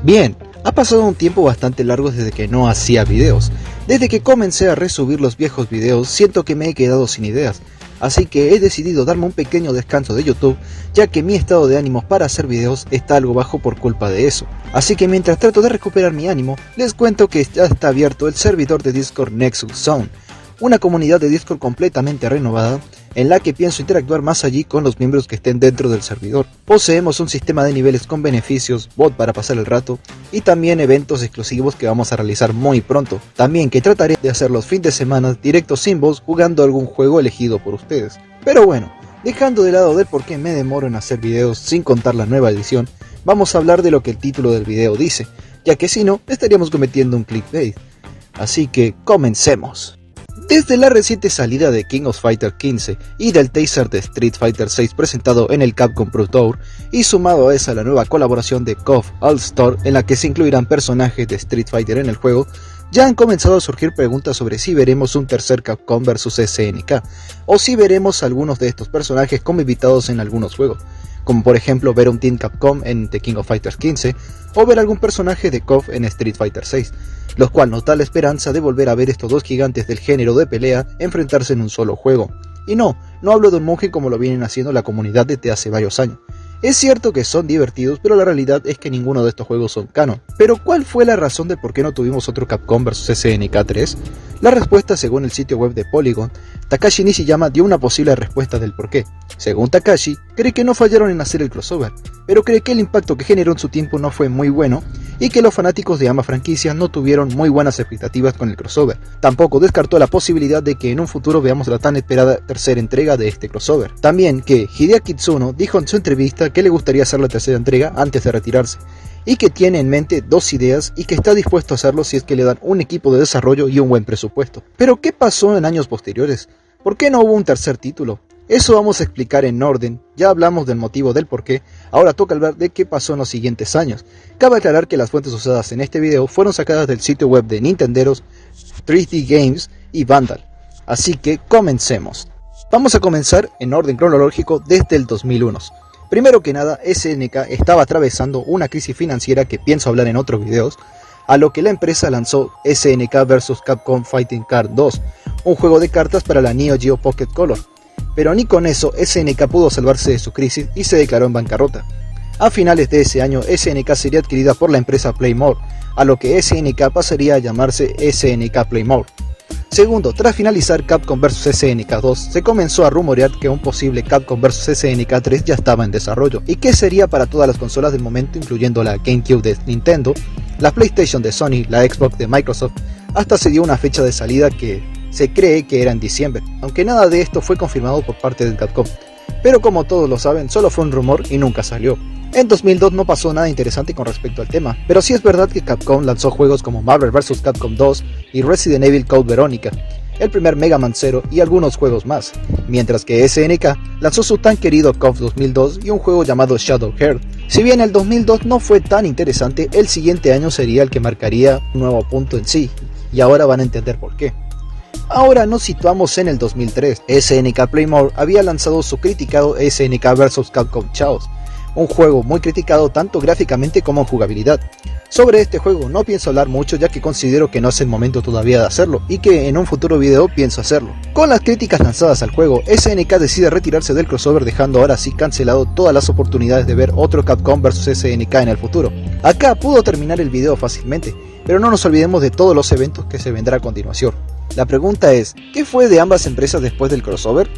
Bien, ha pasado un tiempo bastante largo desde que no hacía videos. Desde que comencé a resubir los viejos videos, siento que me he quedado sin ideas. Así que he decidido darme un pequeño descanso de YouTube, ya que mi estado de ánimo para hacer videos está algo bajo por culpa de eso. Así que mientras trato de recuperar mi ánimo, les cuento que ya está abierto el servidor de Discord Nexus Zone, una comunidad de Discord completamente renovada, en la que pienso interactuar más allí con los miembros que estén dentro del servidor. Poseemos un sistema de niveles con beneficios, bot para pasar el rato, y también eventos exclusivos que vamos a realizar muy pronto. También que trataré de hacer los fines de semana directos sin voz jugando algún juego elegido por ustedes. Pero bueno, dejando de lado del por qué me demoro en hacer videos sin contar la nueva edición, vamos a hablar de lo que el título del video dice, ya que si no, estaríamos cometiendo un clickbait. Así que comencemos. Desde la reciente salida de King of Fighters 15 y del teaser de Street Fighter 6 presentado en el Capcom Pro Tour, y sumado a esa la nueva colaboración de KOF All Star en la que se incluirán personajes de Street Fighter en el juego, ya han comenzado a surgir preguntas sobre si veremos un tercer Capcom vs SNK, o si veremos algunos de estos personajes como invitados en algunos juegos, como por ejemplo ver un Team Capcom en The King of Fighters 15, o ver algún personaje de KOF en Street Fighter 6, lo cual nos da la esperanza de volver a ver estos dos gigantes del género de pelea enfrentarse en un solo juego. Y no hablo de un monje como lo vienen haciendo la comunidad desde hace varios años. Es cierto que son divertidos, pero la realidad es que ninguno de estos juegos son canon. Pero ¿cuál fue la razón de por qué no tuvimos otro Capcom vs SNK 3? La respuesta, según el sitio web de Polygon, Takashi Nishiyama dio una posible respuesta del porqué. Según Takashi, cree que no fallaron en hacer el crossover, pero cree que el impacto que generó en su tiempo no fue muy bueno y que los fanáticos de ambas franquicias no tuvieron muy buenas expectativas con el crossover. Tampoco descartó la posibilidad de que en un futuro veamos la tan esperada tercera entrega de este crossover. También que Hideaki Tsuno dijo en su entrevista que le gustaría hacer la tercera entrega antes de retirarse, y que tiene en mente dos ideas y que está dispuesto a hacerlo si es que le dan un equipo de desarrollo y un buen presupuesto. Pero ¿qué pasó en años posteriores? ¿Por qué no hubo un tercer título? Eso vamos a explicar en orden. Ya hablamos del motivo del porqué, ahora toca hablar de qué pasó en los siguientes años. Cabe aclarar que las fuentes usadas en este video fueron sacadas del sitio web de Nintenderos, 3D Games y Vandal. Así que comencemos. Vamos a comenzar en orden cronológico desde el 2001. Primero que nada, SNK estaba atravesando una crisis financiera que pienso hablar en otros videos, a lo que la empresa lanzó SNK vs Capcom Fighting Card 2, un juego de cartas para la Neo Geo Pocket Color. Pero ni con eso SNK pudo salvarse de su crisis y se declaró en bancarrota. A finales de ese año, SNK sería adquirida por la empresa Playmore, a lo que SNK pasaría a llamarse SNK Playmore. Segundo, tras finalizar Capcom vs SNK 2, se comenzó a rumorear que un posible Capcom vs SNK 3 ya estaba en desarrollo, y que sería para todas las consolas del momento, incluyendo la GameCube de Nintendo, la PlayStation de Sony, la Xbox de Microsoft. Hasta se dio una fecha de salida que se cree que era en diciembre, aunque nada de esto fue confirmado por parte de Capcom. Pero como todos lo saben, solo fue un rumor y nunca salió. En 2002 no pasó nada interesante con respecto al tema, pero sí es verdad que Capcom lanzó juegos como Marvel vs Capcom 2 y Resident Evil Code Veronica, el primer Mega Man Zero y algunos juegos más, mientras que SNK lanzó su tan querido KOF 2002 y un juego llamado Shadow Heart. Si bien el 2002 no fue tan interesante, el siguiente año sería el que marcaría un nuevo punto en sí, y ahora van a entender por qué. Ahora nos situamos en el 2003, SNK Playmore había lanzado su criticado SNK vs Capcom Chaos, un juego muy criticado tanto gráficamente como en jugabilidad. Sobre este juego no pienso hablar mucho, ya que considero que no es el momento todavía de hacerlo y que en un futuro video pienso hacerlo. Con las críticas lanzadas al juego, SNK decide retirarse del crossover, dejando ahora sí cancelado todas las oportunidades de ver otro Capcom vs SNK en el futuro. Acá pudo terminar el video fácilmente, pero no nos olvidemos de todos los eventos que se vendrá a continuación. La pregunta es, ¿qué fue de ambas empresas después del crossover?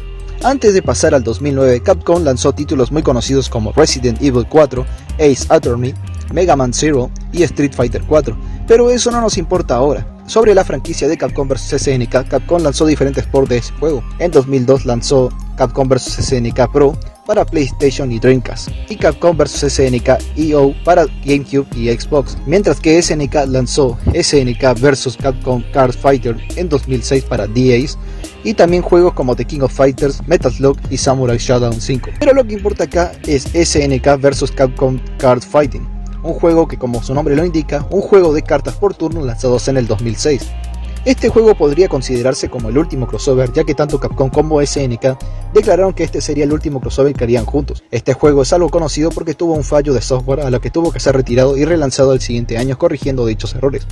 Antes de pasar al 2009, Capcom lanzó títulos muy conocidos como Resident Evil 4, Ace Attorney, Mega Man Zero y Street Fighter 4, pero eso no nos importa ahora. Sobre la franquicia de Capcom vs SNK, Capcom lanzó diferentes ports de ese juego. En 2002 lanzó Capcom vs SNK Pro para PlayStation y Dreamcast, y Capcom vs SNK EO para GameCube y Xbox, mientras que SNK lanzó SNK vs Capcom Card Fighter en 2006 para DAs, y también juegos como The King of Fighters, Metal Slug y Samurai Shodown 5. Pero lo que importa acá es SNK vs Capcom Card Fighting, un juego que, como su nombre lo indica, un juego de cartas por turno lanzados en el 2006. Este juego podría considerarse como el último crossover, ya que tanto Capcom como SNK declararon que este sería el último crossover que harían juntos. Este juego es algo conocido porque tuvo un fallo de software a lo que tuvo que ser retirado y relanzado el siguiente año corrigiendo dichos errores,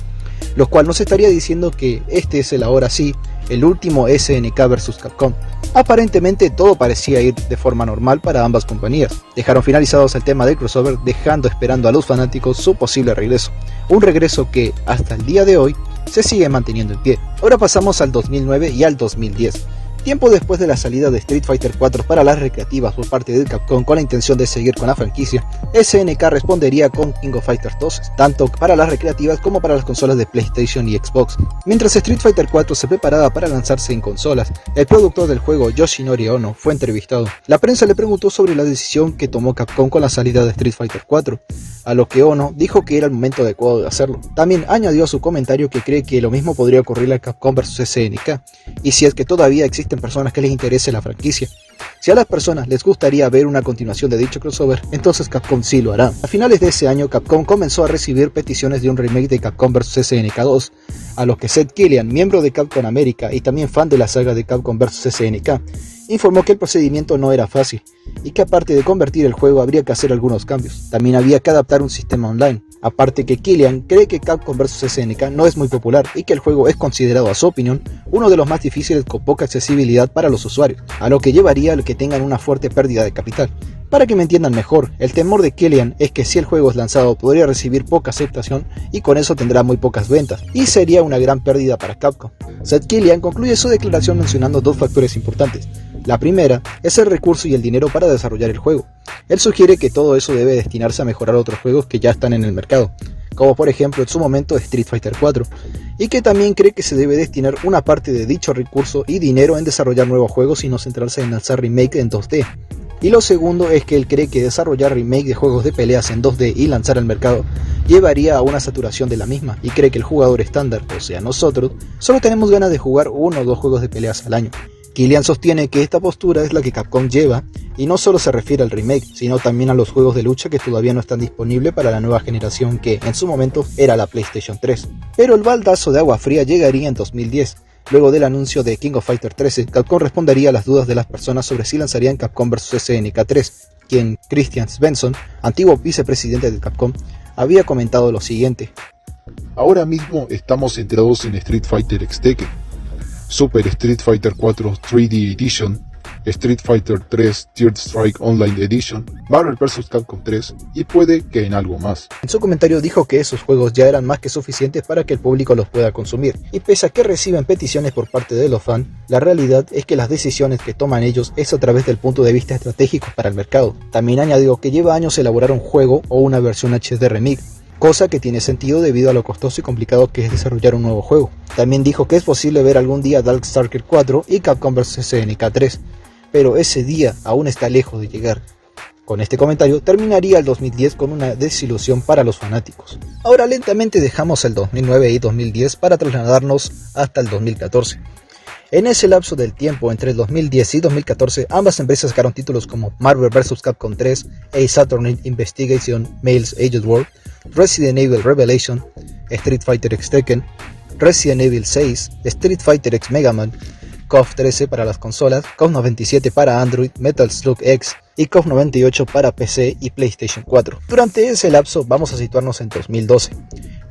lo cual nos estaría diciendo que este es el ahora sí, el último SNK vs Capcom. Aparentemente todo parecía ir de forma normal para ambas compañías. Dejaron finalizados el tema del crossover, dejando esperando a los fanáticos su posible regreso. Un regreso que, hasta el día de hoy, se sigue manteniendo en pie. Ahora pasamos al 2009 y al 2010. Tiempo después de la salida de Street Fighter 4 para las recreativas por parte de Capcom con la intención de seguir con la franquicia, SNK respondería con King of Fighters 2, tanto para las recreativas como para las consolas de PlayStation y Xbox. Mientras Street Fighter 4 se preparaba para lanzarse en consolas, el productor del juego, Yoshinori Ono, fue entrevistado. La prensa le preguntó sobre la decisión que tomó Capcom con la salida de Street Fighter 4, a lo que Ono dijo que era el momento adecuado de hacerlo. También añadió a su comentario que cree que lo mismo podría ocurrirle a Capcom vs SNK, y si es que todavía existen personas que les interese la franquicia. Si a las personas les gustaría ver una continuación de dicho crossover, entonces Capcom sí lo hará. A finales de ese año, Capcom comenzó a recibir peticiones de un remake de Capcom vs SNK 2, a lo que Seth Killian, miembro de Capcom América y también fan de la saga de Capcom vs SNK, informó que el procedimiento no era fácil, y que aparte de convertir el juego habría que hacer algunos cambios. También había que adaptar un sistema online. Aparte que Killian cree que Capcom vs SNK no es muy popular y que el juego es considerado, a su opinión, uno de los más difíciles con poca accesibilidad para los usuarios, a lo que llevaría a que tengan una fuerte pérdida de capital. Para que me entiendan mejor, el temor de Killian es que si el juego es lanzado podría recibir poca aceptación y con eso tendrá muy pocas ventas, y sería una gran pérdida para Capcom. Seth Killian concluye su declaración mencionando dos factores importantes. La primera es el recurso y el dinero para desarrollar el juego. Él sugiere que todo eso debe destinarse a mejorar otros juegos que ya están en el mercado, como por ejemplo en su momento Street Fighter 4, y que también cree que se debe destinar una parte de dicho recurso y dinero en desarrollar nuevos juegos y no centrarse en lanzar remake en 2D. Y lo segundo es que él cree que desarrollar remake de juegos de peleas en 2D y lanzar al mercado llevaría a una saturación de la misma, y cree que el jugador estándar, o sea nosotros, solo tenemos ganas de jugar 1 o 2 juegos de peleas al año. Killian sostiene que esta postura es la que Capcom lleva, y no solo se refiere al remake, sino también a los juegos de lucha que todavía no están disponibles para la nueva generación que, en su momento, era la PlayStation 3. Pero el baldazo de agua fría llegaría en 2010. Luego del anuncio de King of Fighters 13, Capcom respondería a las dudas de las personas sobre si lanzarían Capcom vs SNK 3, quien Christian Svensson, antiguo vicepresidente de Capcom, había comentado lo siguiente. Ahora mismo estamos centrados en Street Fighter X Tekken, Super Street Fighter 4 3D Edition, Street Fighter 3 Third Strike Online Edition, Marvel vs Capcom 3 y puede que en algo más. En su comentario dijo que esos juegos ya eran más que suficientes para que el público los pueda consumir, y pese a que reciben peticiones por parte de los fans, la realidad es que las decisiones que toman ellos es a través del punto de vista estratégico para el mercado. También añadió que lleva años elaborar un juego o una versión HD remake, cosa que tiene sentido debido a lo costoso y complicado que es desarrollar un nuevo juego. También dijo que es posible ver algún día Darkstalker 4 y Capcom vs SNK 3, pero ese día aún está lejos de llegar. Con este comentario terminaría el 2010 con una desilusión para los fanáticos. Ahora lentamente dejamos el 2009 y 2010 para trasladarnos hasta el 2014. En ese lapso del tiempo entre el 2010 y 2014, ambas empresas sacaron títulos como Marvel vs Capcom 3, Ace Attorney Investigation Males Aged World, Resident Evil Revelation, Street Fighter X Tekken, Resident Evil 6, Street Fighter X Mega Man, KOF 13 para las consolas, KOF 97 para Android, Metal Slug X y KOF 98 para PC y PlayStation 4. Durante ese lapso vamos a situarnos en 2012.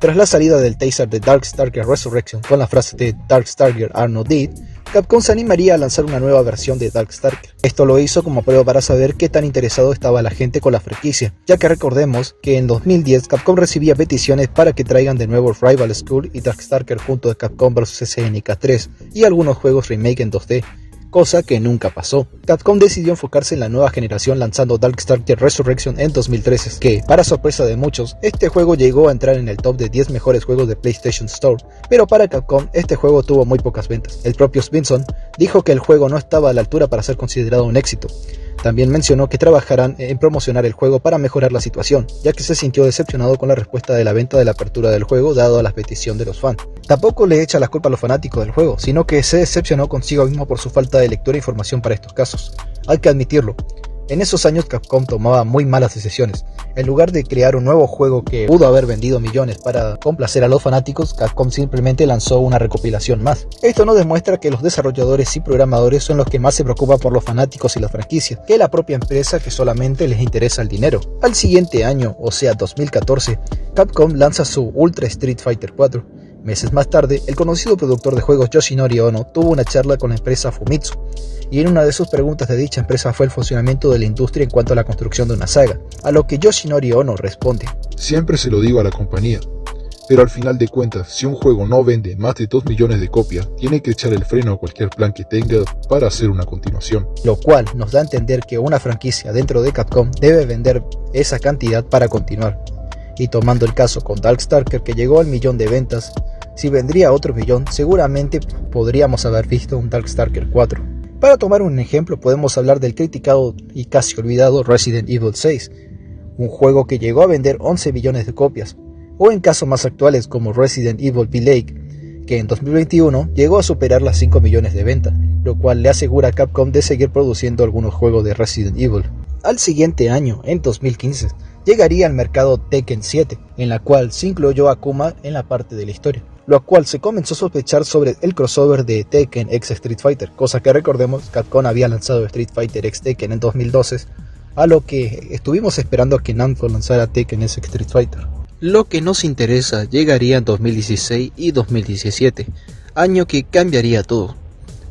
Tras la salida del teaser de Darkstalker Resurrection con la frase de Darkstalker are not dead, Capcom se animaría a lanzar una nueva versión de Darkstalker. Esto lo hizo como prueba para saber qué tan interesado estaba la gente con la franquicia, ya que recordemos que en 2010 Capcom recibía peticiones para que traigan de nuevo Rival School y Darkstalker junto de Capcom vs SNK 3 y algunos juegos remake en 2D, cosa que nunca pasó. Capcom decidió enfocarse en la nueva generación lanzando Darkstalker Resurrection en 2013, que, para sorpresa de muchos, este juego llegó a entrar en el top de 10 mejores juegos de PlayStation Store, pero para Capcom este juego tuvo muy pocas ventas. El propio Svensson dijo que el juego no estaba a la altura para ser considerado un éxito. También mencionó que trabajarán en promocionar el juego para mejorar la situación, ya que se sintió decepcionado con la respuesta de la venta de la apertura del juego dado a la petición de los fans. Tampoco le echa la culpa a los fanáticos del juego, sino que se decepcionó consigo mismo por su falta de lectura e información para estos casos. Hay que admitirlo, En esos años Capcom tomaba muy malas decisiones. En lugar de crear un nuevo juego que pudo haber vendido millones para complacer a los fanáticos, Capcom simplemente lanzó una recopilación más. Esto nos demuestra que los desarrolladores y programadores son los que más se preocupan por los fanáticos y las franquicias, que la propia empresa que solamente les interesa el dinero. Al siguiente año, o sea 2014, Capcom lanza su Ultra Street Fighter 4. Meses más tarde, el conocido productor de juegos Yoshinori Ono tuvo una charla con la empresa Famitsu, y en una de sus preguntas de dicha empresa fue el funcionamiento de la industria en cuanto a la construcción de una saga, a lo que Yoshinori Ono responde: siempre se lo digo a la compañía, pero al final de cuentas, si un juego no vende más de 2 millones de copias, tiene que echar el freno a cualquier plan que tenga para hacer una continuación. Lo cual nos da a entender que una franquicia dentro de Capcom debe vender esa cantidad para continuar. Y tomando el caso con Darkstalker, que llegó al millón de ventas, si vendría otro millón, seguramente podríamos haber visto un Darkstalker 4. Para tomar un ejemplo, podemos hablar del criticado y casi olvidado Resident Evil 6, un juego que llegó a vender 11 millones de copias, o en casos más actuales como Resident Evil Village, que en 2021 llegó a superar las 5 millones de ventas, lo cual le asegura a Capcom de seguir produciendo algunos juegos de Resident Evil. Al siguiente año, en 2015, llegaría al mercado Tekken 7, en la cual se incluyó a Akuma en la parte de la historia, lo cual se comenzó a sospechar sobre el crossover de Tekken x Street Fighter, cosa que recordemos, Capcom había lanzado Street Fighter x Tekken en 2012, a lo que estuvimos esperando a que Namco lanzara Tekken x Street Fighter. Lo que nos interesa llegaría en 2016 y 2017, año que cambiaría todo.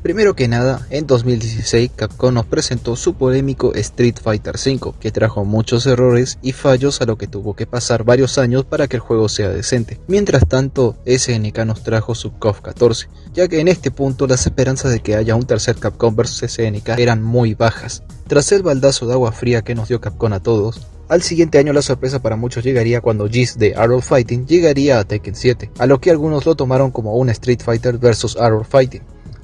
Primero que nada, en 2016 Capcom nos presentó su polémico Street Fighter V, que trajo muchos errores y fallos, a lo que tuvo que pasar varios años para que el juego sea decente. Mientras tanto, SNK nos trajo su KOF 14, ya que en este punto las esperanzas de que haya un tercer Capcom vs SNK eran muy bajas. Tras el baldazo de agua fría que nos dio Capcom a todos, al siguiente año la sorpresa para muchos llegaría cuando Geese de Art of Fighting llegaría a Tekken 7, a lo que algunos lo tomaron como un Street Fighter vs Art of Fighting,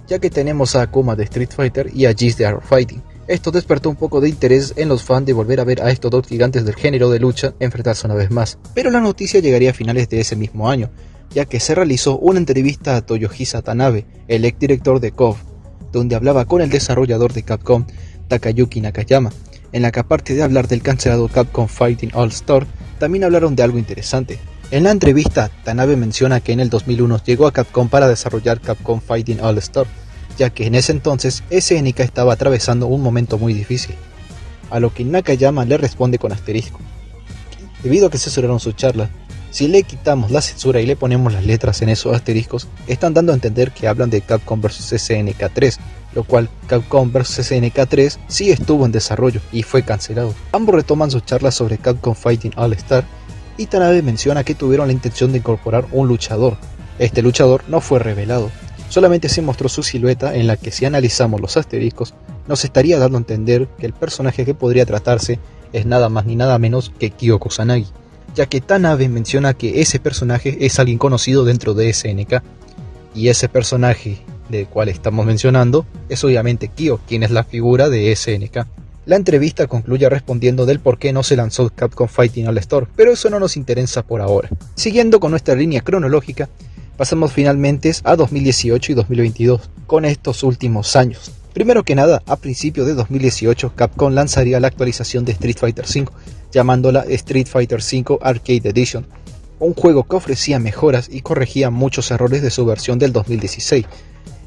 ya que tenemos a Akuma de Street Fighter y a Geese de Art of Fighting. Esto despertó un poco de interés en los fans de volver a ver a estos dos gigantes del género de lucha enfrentarse una vez más, pero la noticia llegaría a finales de ese mismo año, ya que se realizó una entrevista a Toyohisa Tanabe, el ex director de KOF, donde hablaba con el desarrollador de Capcom, Takayuki Nakayama, en la que aparte de hablar del cancelado Capcom Fighting All Star, también hablaron de algo interesante. En la entrevista, Tanabe menciona que en el 2001 llegó a Capcom para desarrollar Capcom Fighting All Star, ya que en ese entonces SNK estaba atravesando un momento muy difícil, a lo que Nakayama le responde con asterisco. Debido a que censuraron su charla, si le quitamos la censura y le ponemos las letras en esos asteriscos, están dando a entender que hablan de Capcom vs SNK 3, lo cual Capcom vs SNK 3 sí estuvo en desarrollo y fue cancelado. Ambos retoman su charla sobre Capcom Fighting All Star, y Tanabe menciona que tuvieron la intención de incorporar un luchador. Este luchador no fue revelado, solamente se mostró su silueta, en la que si analizamos los asteriscos nos estaría dando a entender que el personaje que podría tratarse es nada más ni nada menos que Kyo Kusanagi, ya que Tanabe menciona que ese personaje es alguien conocido dentro de SNK, y ese personaje del cual estamos mencionando es obviamente Kyo, quien es la figura de SNK. La entrevista concluye respondiendo del por qué no se lanzó Capcom Fighting All Star, pero eso no nos interesa por ahora. Siguiendo con nuestra línea cronológica, pasamos finalmente a 2018 y 2022, con estos últimos años. Primero que nada, a principios de 2018, Capcom lanzaría la actualización de Street Fighter V, llamándola Street Fighter V Arcade Edition, un juego que ofrecía mejoras y corregía muchos errores de su versión del 2016,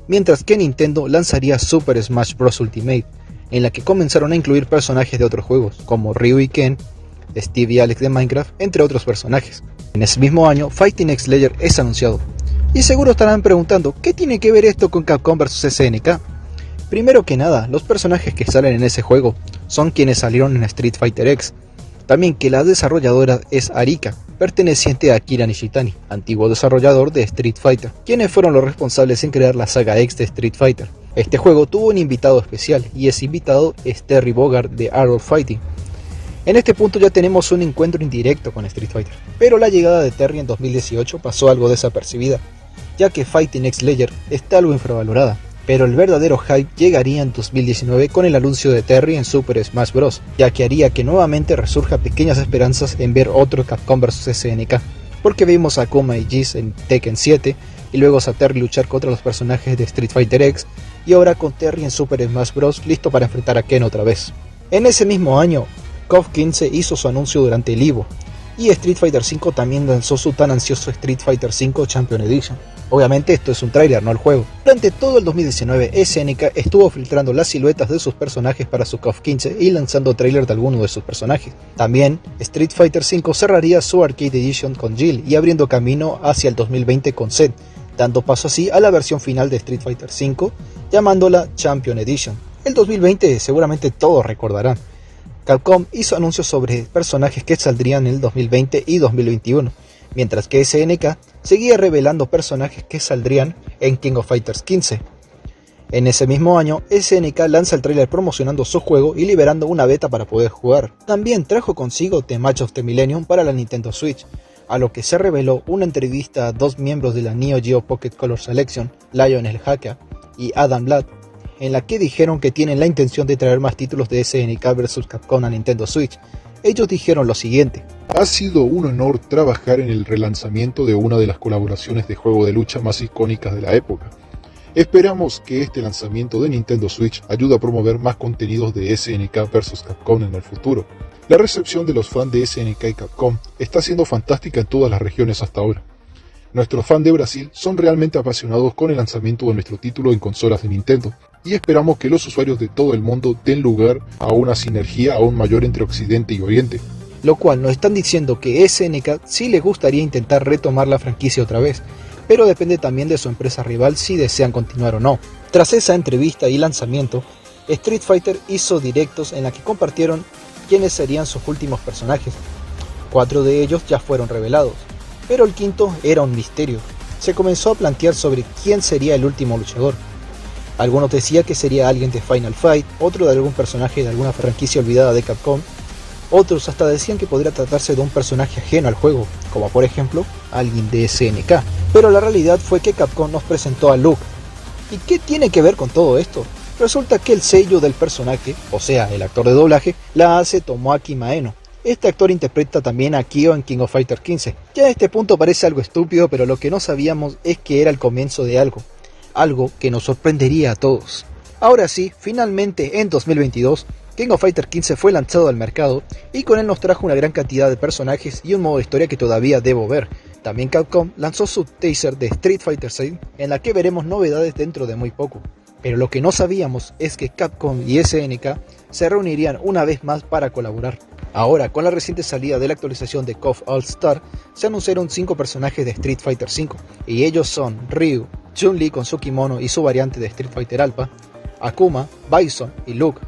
mientras que Nintendo lanzaría Super Smash Bros. Ultimate, en la que comenzaron a incluir personajes de otros juegos, como Ryu y Ken, Steve y Alex de Minecraft, entre otros personajes. En ese mismo año, Fighting X Layer es anunciado. Y seguro estarán preguntando, ¿qué tiene que ver esto con Capcom vs SNK? Primero que nada, los personajes que salen en ese juego son quienes salieron en Street Fighter X. También que la desarrolladora es Arika, perteneciente a Akira Nishitani, antiguo desarrollador de Street Fighter, quienes fueron los responsables en crear la saga X de Street Fighter. Este juego tuvo un invitado especial, y ese invitado es Terry Bogard de Art of Fighting. En este punto ya tenemos un encuentro indirecto con Street Fighter, pero la llegada de Terry en 2018 pasó algo desapercibida, ya que Fighting X Layer está algo infravalorada, pero el verdadero hype llegaría en 2019 con el anuncio de Terry en Super Smash Bros., ya que haría que nuevamente resurja pequeñas esperanzas en ver otro Capcom vs SNK, porque vimos a Akuma y Geese en Tekken 7, y luego a Terry luchar contra los personajes de Street Fighter X, y ahora con Terry en Super Smash Bros. Listo para enfrentar a Ken otra vez. En ese mismo año, KOF 15 hizo su anuncio durante el Evo, y Street Fighter V también lanzó su tan ansioso Street Fighter V Champion Edition. Obviamente esto es un tráiler, no el juego. Durante todo el 2019, SNK estuvo filtrando las siluetas de sus personajes para su KOF 15 y lanzando tráiler de algunos de sus personajes. También, Street Fighter V cerraría su Arcade Edition con Jill y abriendo camino hacia el 2020 con Zed, dando paso así a la versión final de Street Fighter V, llamándola Champion Edition. El 2020 seguramente todos recordarán. Capcom hizo anuncios sobre personajes que saldrían en el 2020 y 2021, mientras que SNK seguía revelando personajes que saldrían en King of Fighters 15. En ese mismo año, SNK lanza el tráiler promocionando su juego y liberando una beta para poder jugar. También trajo consigo The Match of the Millennium para la Nintendo Switch, a lo que se reveló una entrevista a dos miembros de la Neo Geo Pocket Color Selection, Lionel Haka y Adam Blatt, en la que dijeron que tienen la intención de traer más títulos de SNK vs Capcom a Nintendo Switch. Ellos dijeron lo siguiente: ha sido un honor trabajar en el relanzamiento de una de las colaboraciones de juego de lucha más icónicas de la época. Esperamos que este lanzamiento de Nintendo Switch ayude a promover más contenidos de SNK vs Capcom en el futuro. La recepción de los fans de SNK y Capcom está siendo fantástica en todas las regiones hasta ahora. Nuestros fans de Brasil son realmente apasionados con el lanzamiento de nuestro título en consolas de Nintendo, y esperamos que los usuarios de todo el mundo den lugar a una sinergia aún mayor entre Occidente y Oriente. Lo cual nos están diciendo que SNK sí les gustaría intentar retomar la franquicia otra vez, pero depende también de su empresa rival si desean continuar o no. Tras esa entrevista y lanzamiento, Street Fighter hizo directos en la que compartieron quiénes serían sus últimos personajes. 4 de ellos ya fueron revelados, pero el quinto era un misterio. Se comenzó a plantear sobre quién sería el último luchador. Algunos decían que sería alguien de Final Fight, otro de algún personaje de alguna franquicia olvidada de Capcom. Otros hasta decían que podría tratarse de un personaje ajeno al juego, como por ejemplo alguien de SNK. Pero la realidad fue que Capcom nos presentó a Luke. ¿Y qué tiene que ver con todo esto? Resulta que el seiyū del personaje, o sea, el actor de doblaje, la hace Tomoaki Maeno. Este actor interpreta también a Kyo en King of Fighters 15. Ya a este punto parece algo estúpido, pero lo que no sabíamos es que era el comienzo de algo que nos sorprendería a todos. Ahora sí, finalmente en 2022, King of Fighters 15 fue lanzado al mercado y con él nos trajo una gran cantidad de personajes y un modo de historia que todavía debo ver. También Capcom lanzó su teaser de Street Fighter 6 en la que veremos novedades dentro de muy poco. Pero lo que no sabíamos es que Capcom y SNK se reunirían una vez más para colaborar. Ahora, con la reciente salida de la actualización de KOF All Star, se anunciaron 5 personajes de Street Fighter 5, y ellos son Ryu, Chun-Li con su kimono y su variante de Street Fighter Alpha, Akuma, Bison y Luke.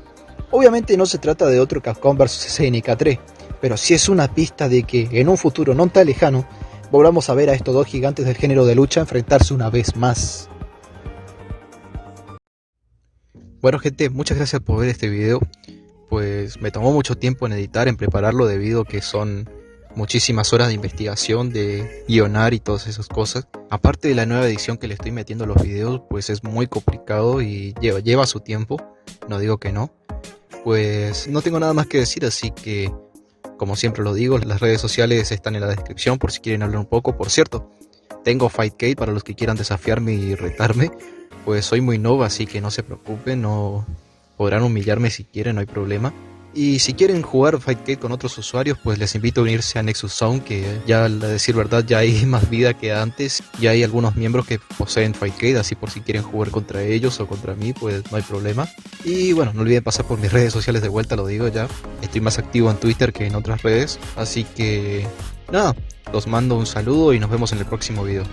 Obviamente no se trata de otro Capcom vs SNK 3, pero sí es una pista de que en un futuro no tan lejano volvamos a ver a estos dos gigantes del género de lucha enfrentarse una vez más. Bueno gente, muchas gracias por ver este video. Pues me tomó mucho tiempo en editar, en prepararlo, debido a que son muchísimas horas de investigación, de guionar y todas esas cosas. Aparte de la nueva edición que le estoy metiendo a los videos, pues es muy complicado y lleva su tiempo, no digo que no. Pues no tengo nada más que decir, así que como siempre lo digo, las redes sociales están en la descripción por si quieren hablar un poco. Por cierto, tengo Fightcade para los que quieran desafiarme y retarme, pues soy muy noob, así que no se preocupen, no podrán humillarme si quieren, no hay problema. Y si quieren jugar Fightcade con otros usuarios, pues les invito a unirse a Nexus Zone, que ya, a decir verdad, ya hay más vida que antes. Ya hay algunos miembros que poseen Fightcade, así por si quieren jugar contra ellos o contra mí, pues no hay problema. Y bueno, no olviden pasar por mis redes sociales de vuelta, lo digo ya. Estoy más activo en Twitter que en otras redes, así que nada, los mando un saludo y nos vemos en el próximo video.